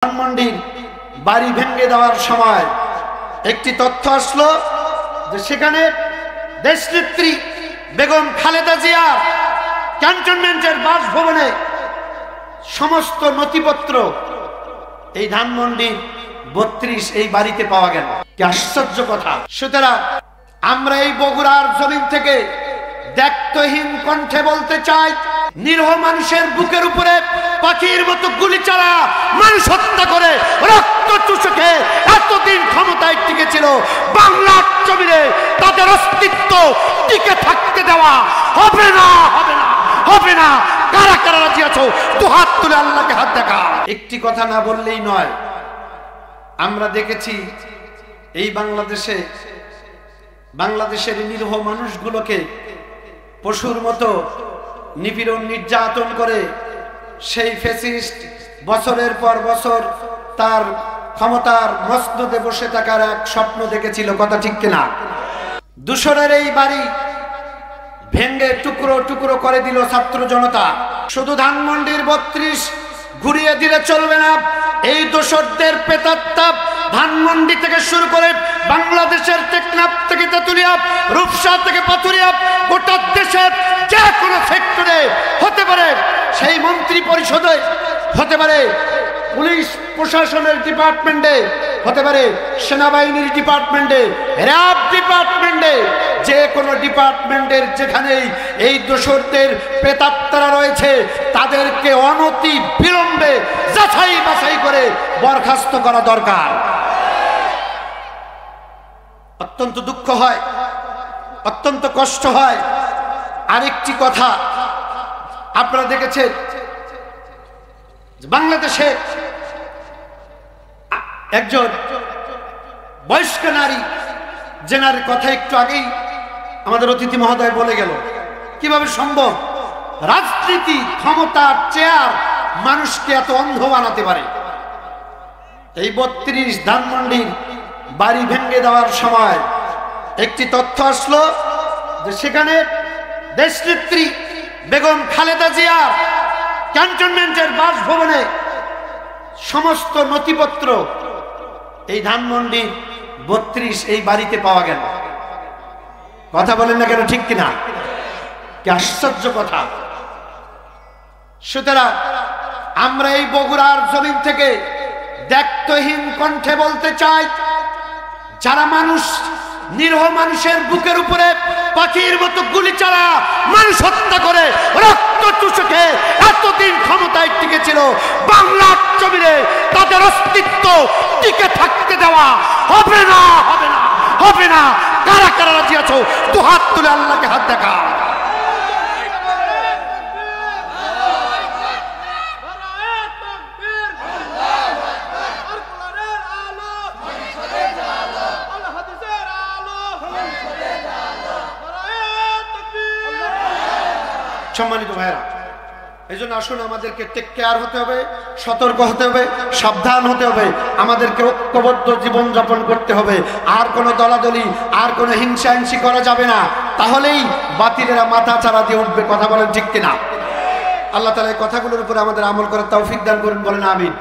ধানমন্ডির বাড়ি ভেঙে দেওয়ার সময় একটি তথ্য আসলো যে সেখানে দেশনেত্রী বেগম খালেদা জিয়া ক্যান্টনমেন্টের বাসভবনে সমস্ত নথিপত্র এই ধানমন্ডির 32 এই বাড়িতে পাওয়া গেল। কি আশ্চর্য কথা! সুতরাং আমরা এই বগুড়ার জমিন থেকে দায়িত্বহীন কণ্ঠে বলতে চাই, নিরীহ মানুষের বুকের উপরে পাখির মতো গুলি চালা মানুষ হত্যা করে রক্ত চুষে এতদিন ক্ষমতায় টিকে ছিল, বাংলার জমিনে তাদের অস্তিত্ব টিকে থাকতে দেওয়া হবে না, হবে না, হবে না। কারা কারা রাজি আছো? দু হাত তুলে আল্লাহকে হাত দেখা। একটি কথা না বললেই নয়, আমরা দেখেছি এই বাংলাদেশের নিরীহ মানুষগুলোকে পশুর মতো নিপীড়ন নির্যাতন করে সেই ফ্যাসিস্ট বছরের পর বছর তার ক্ষমতার মসনদে বসে থাকার এক স্বপ্ন দেখেছিল। কথা ঠিক কিনা? দূষণের এই বাড়ি ভেঙ্গে টুকরো টুকরো করে দিল ছাত্র জনতা। শুধু ধানমন্ডির 32 ঘুরিয়ে দিলে চলবে না। এই দোসরদের প্রেতাত্মা ধানমন্ডি থেকে শুরু করে বাংলাদেশের টেকনাফ থেকে তেতুলিয়া, রূপসা থেকে পাথুরিয়া, গোটা দেশের যে কোনো সেক্টরে হতে পারে, সেই মন্ত্রী পরিষদে হতে পারে, পুলিশ প্রশাসনের ডিপার্টমেন্টে হতে পারে, সেনাবাহিনীর ডিপার্টমেন্টে, র্যাব ডিপার্টমেন্টে, যে কোনো ডিপার্টমেন্টের যেখানেই এই দোসরদের প্রেতাত্মারা রয়েছে তাদেরকে অনতি বিলম্বে যাচাই বাছাই করে বরখাস্ত করা দরকার। অত্যন্ত দুঃখ হয়, অত্যন্ত কষ্ট হয়। আরেকটি কথা আপনারা দেখেছেন, বাংলাদেশে একজন বয়স্ক নারী, যে নারীর কথা একটু আগেই আমাদের অতিথি মহোদয় বলে গেল, কিভাবে সম্ভব রাজনীতি, ক্ষমতার চেয়ার মানুষকে এত অন্ধ বানাতে পারে। এই 32 ধানমন্ডির বাড়ি ভেঙে দেওয়ার সময় একটি তথ্য আসলো যে সেখানে দেশনেত্রী বেগম খালেদা জিয়া ক্যান্টনমেন্টের বাসভবনে সমস্ত নথিপত্র এই ধানমন্ডির 32 এই বাড়িতে পাওয়া গেল। কথা বলেন না কেন? ঠিক কিনা? কি আশ্চর্য কথা! সুতরাং আমরা এই বগুড়ার জমিন থেকে দায়িত্বহীন কণ্ঠে বলতে চাই, যারা নিরীহ মানুষের বুকের উপরে পাখির মতো গুলি চালা মানুষ হত্যা করে রক্ত চুষে এতদিন ক্ষমতায় টিকে ছিল, বাংলার জমিনে তাদের অস্তিত্ব টিকে থাকতে দেওয়া হবে না, হবে না, হবে না। কারা কারা রাজি আছো? দু হাত তুলে আল্লাহকে হাত দেখা। সম্মানিত ভাইরা, এই জন্য আসুন আমাদেরকে টেক কেয়ার হতে হবে, সতর্ক হতে হবে, সাবধান হতে হবে। আমাদেরকে ঐক্যবদ্ধ জীবনযাপন করতে হবে। আর কোনো দলাদলি, আর কোনো হিংসাহিংসি করা যাবে না, তাহলেই বাতিলেরা মাথা চারা দিয়ে উঠবে। কথা বলেন ঠিক কিনা? আল্লাহ তাআলা এই কথাগুলোর উপরে আমাদের আমল করার তৌফিক দান করুন, বলেন আমিন।